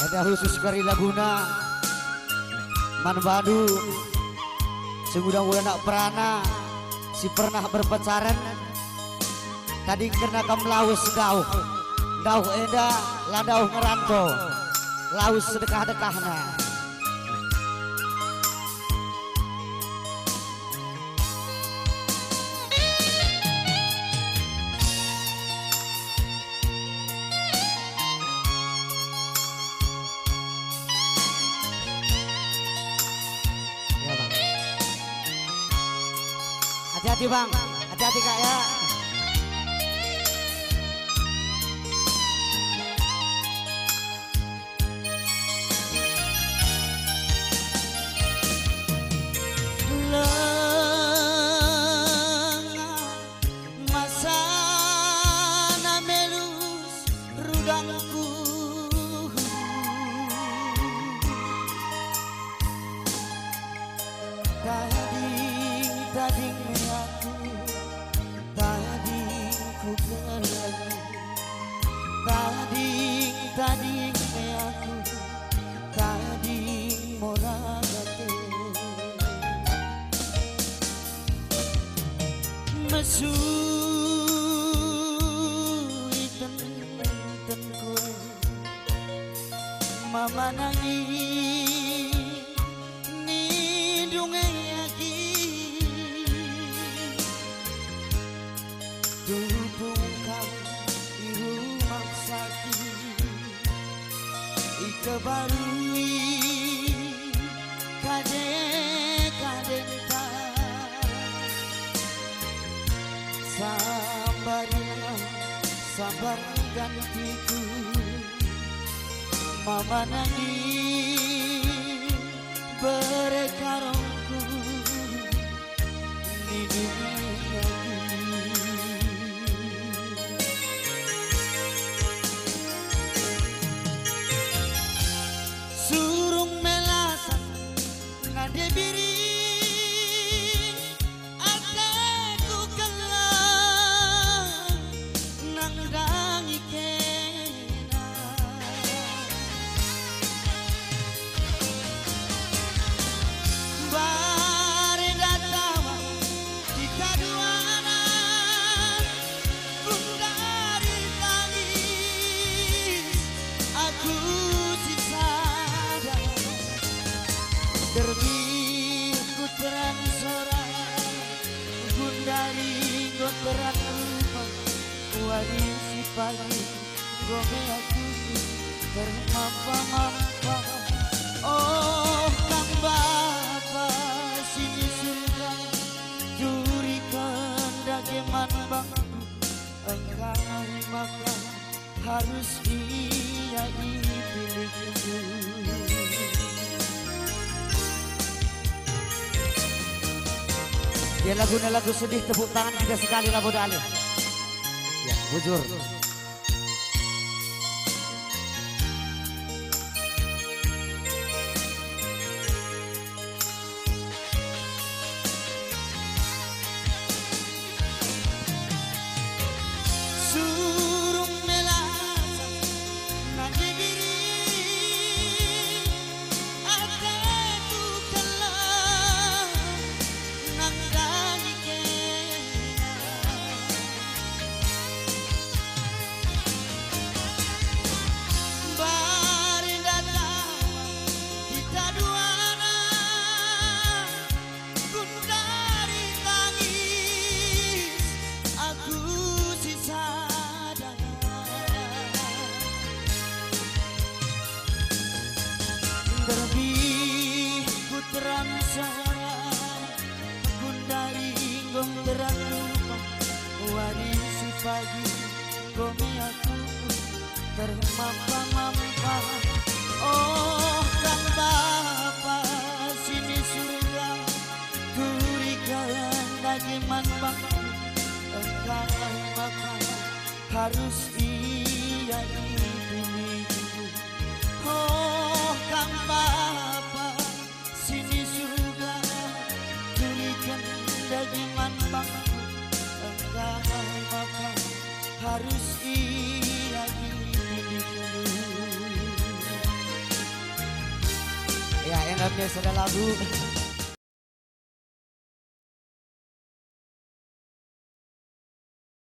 Ada khusus dari Laguna Man Badu Semudang nak perana si pernah berpacaran tadi kena kamlaus dauh eda ladauh ngeranto laus sedekah-dekahna. Hati-hati bang, hati-hati kak ya. Lengah masa namelus rudangku tading aku tading ku kelagi tading aku tading moragate mesui ten kue mama nangis dubungkan di rumah sakit ikebarui kadenta sabar gantiku mama nangis berkarongku di dunia debiri aku kelang nang dangi kena bare datawa kita duana kundari tangis aku sisada terbiku terang sorak gundari terang rumah warisi pagi gome aku termampa-mampa oh kang bapa sini surga jurikan dageman bangku engkau maka harus ia dipilihku. Ya lagu sedih tepuk tangan kita sekali lah Bodale. Ya, bujur. Surung melasa nanti diri aku kelam nang terbi puteran suara gundari gong terang rumah warisi pagi gome aku termampa-mampa oh kang bapa sini surga turikan dageman bangku engkau maka harus ia dipilihku oh kang bapa sini surga turikan dageman bangku engkau maka harus ia dipilihku Oke, sudah lagu.